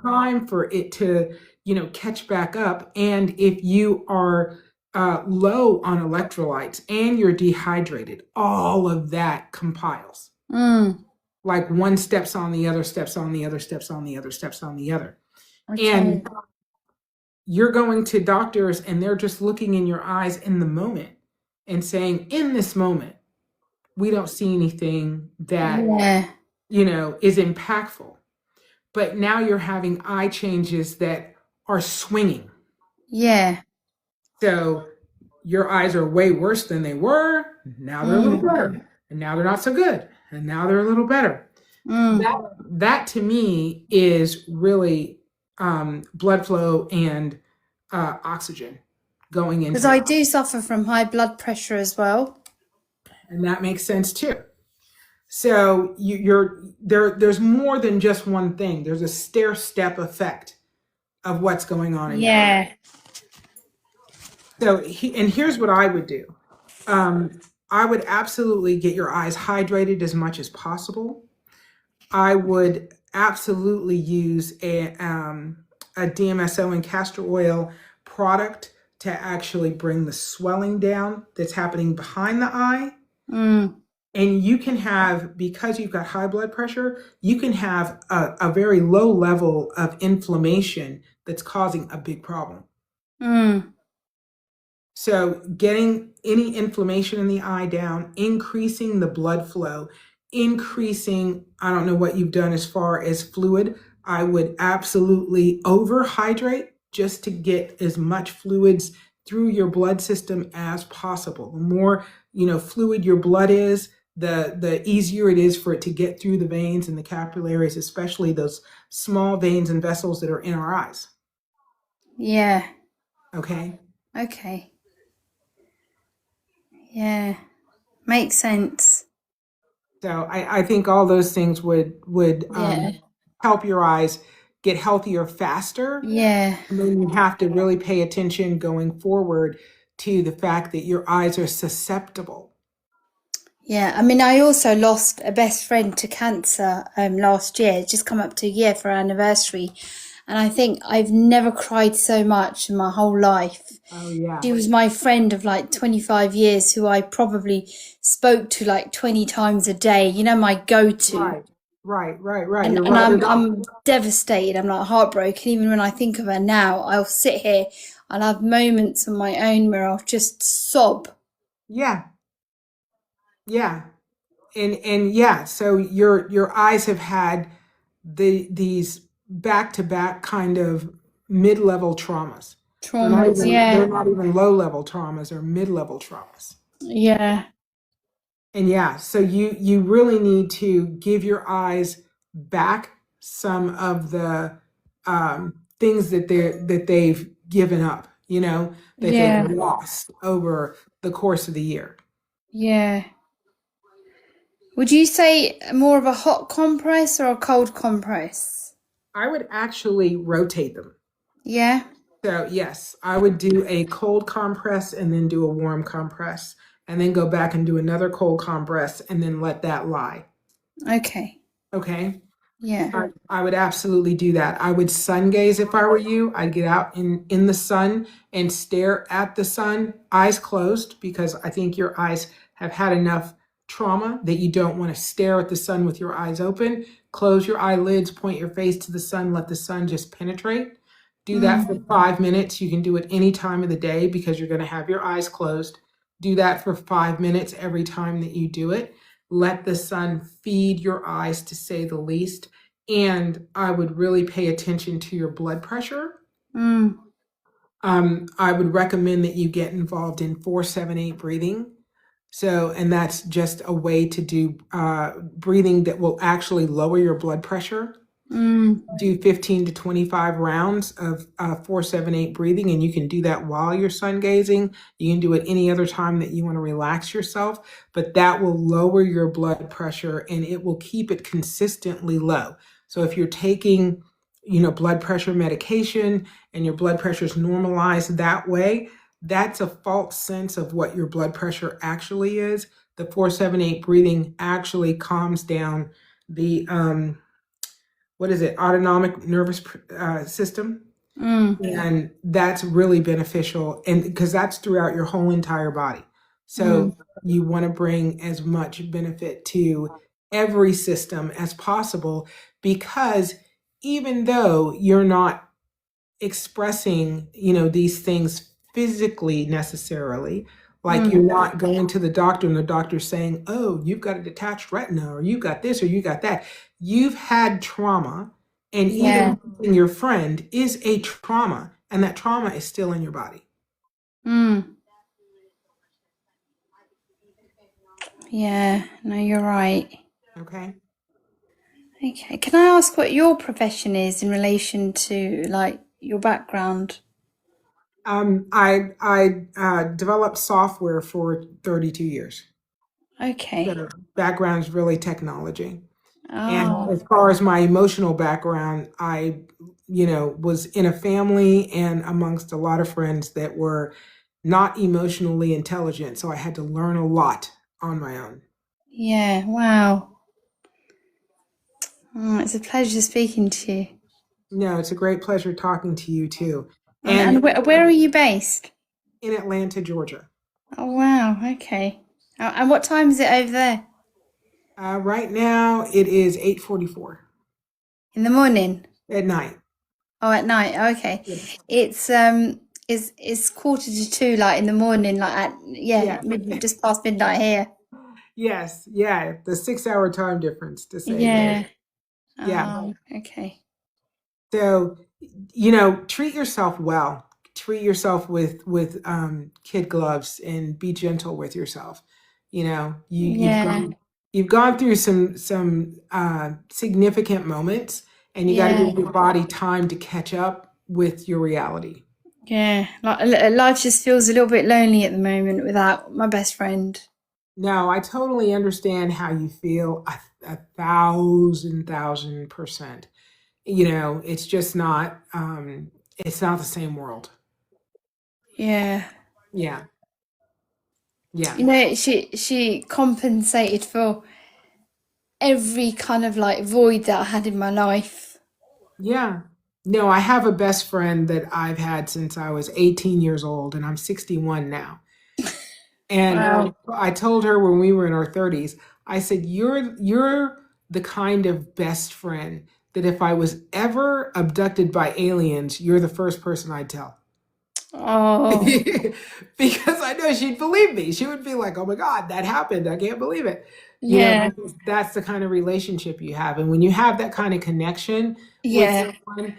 time for it to, catch back up. And if you are low on electrolytes and you're dehydrated, all of that compiles. Mm. Like one steps on the other, steps on the other, steps on the other, steps on the other. Okay. And you're going to doctors and they're just looking in your eyes in the moment and saying, in this moment, we don't see anything that, Yeah. is impactful. But now you're having eye changes that are swinging. Yeah. So your eyes are way worse than they were. Now they're a little better. And now they're not so good. And now they're a little better. That to me is really blood flow and oxygen going into Because I do suffer from high blood pressure as well. and that makes sense too. So there's more than just one thing. There's a stair step effect of what's going on in your eye. So and here's what I would do. I would absolutely get your eyes hydrated as much as possible. I would absolutely use a DMSO and castor oil product to actually bring the swelling down that's happening behind the eye. And you can have, because you've got high blood pressure, you can have a very low level of inflammation that's causing a big problem. So getting any inflammation in the eye down, increasing the blood flow, increasing, I don't know what you've done as far as fluid. I would absolutely overhydrate just to get as much fluids through your blood system as possible. The more, fluid your blood is, the easier it is for it to get through the veins and the capillaries, especially those small veins and vessels that are in our eyes. Yeah. Okay. Okay. Yeah. Makes sense. So I think all those things would help your eyes get healthier faster. Yeah. And then you have to really pay attention going forward to the fact that your eyes are susceptible. Yeah. I mean, I also lost a best friend to cancer last year. It's just come up to a year for our anniversary. And I think I've never cried so much in my whole life. Oh, yeah. She was my friend of like 25 years who I probably spoke to like 20 times a day, my go-to. Right. And I'm devastated. I'm like heartbroken. Even when I think of her now, I'll sit here and have moments on my own where I'll just sob. Yeah. And yeah, so your eyes have had these back-to-back kind of mid-level traumas. Traumas, They're not even low-level traumas, they're mid-level traumas. Yeah. And yeah, so you really need to give your eyes back some of the things that they've given up, that they've lost over the course of the year. Yeah. Would you say more of a hot compress or a cold compress? I would actually rotate them. Yeah. So yes, I would do a cold compress and then do a warm compress and then go back and do another cold compress and then let that lie. Okay. Okay. Yeah. I would absolutely do that. I would sun gaze if I were you. I'd get out in the sun and stare at the sun, eyes closed, because I think your eyes have had enough trauma that you don't want to stare at the sun with your eyes open. Close your eyelids, point your face to the sun, let the sun just penetrate. Do that for 5 minutes. You can do it any time of the day because you're going to have your eyes closed. Do that for 5 minutes every time that you do it. Let the sun feed your eyes, to say the least. And I would really pay attention to your blood pressure. I would recommend that you get involved in 4-7-8 breathing. So, and that's just a way to do breathing that will actually lower your blood pressure. Do 15 to 25 rounds of 4-7-8 breathing, and you can do that while you're sun gazing. You can do it any other time that you want to relax yourself, but that will lower your blood pressure and it will keep it consistently low. So if you're taking, blood pressure medication and your blood pressure is normalized that way, that's a false sense of what your blood pressure actually is. The 4-7-8 breathing actually calms down the what is it, autonomic nervous system. Mm. And that's really beneficial, and because that's throughout your whole entire body. Mm. So you want to bring as much benefit to every system as possible, because even though you're not expressing, these things physically necessarily, like you're Mm. not going to the doctor and the doctor's saying, oh, you've got a detached retina, or you got this, or you got that. You've had trauma, and Yeah. even losing your friend is a trauma, and that trauma is still in your body. Mm. Yeah. No, you're right. Okay. Okay. Can I ask what your profession is in relation to like your background? I developed software for 32 years. Okay. So background's really technology. And Oh. as far as my emotional background, I, was in a family and amongst a lot of friends that were not emotionally intelligent. So I had to learn a lot on my own. Yeah. Wow. Oh, it's a pleasure speaking to you. No, it's a great pleasure talking to you too. And And where are you based? in Atlanta, Georgia. Oh, wow. Okay. And what time is it over there? Right now it is 8:44 In the morning? at night. Oh, at night. Okay. Yes. It's 1:45, like in the morning, like at yeah, Yes. just past midnight here. Yes. Yeah. The 6 hour time difference, to say the least. Yeah. Yeah. Oh, okay. So, treat yourself well. Treat yourself with kid gloves, and be gentle with yourself. You've Yeah. gone through some significant moments, and you got to Yeah. give your body time to catch up with your reality. Yeah. Like life just feels a little bit lonely at the moment without my best friend. No, I totally understand how you feel, a thousand percent. It's just not it's not the same world. Yeah. Yeah. Yeah. She compensated for every kind of like void that I had in my life. Yeah. No, I have a best friend that I've had since I was 18 years old, and I'm 61 now. And Wow. I told her when we were in our 30s, I said, you're the kind of best friend that if I was ever abducted by aliens, you're the first person I'd tell. Oh. Because I know she'd believe me. She would be like, oh my God, that happened. I can't believe it. Yeah. Because that's the kind of relationship you have. And when you have that kind of connection with Yeah. someone,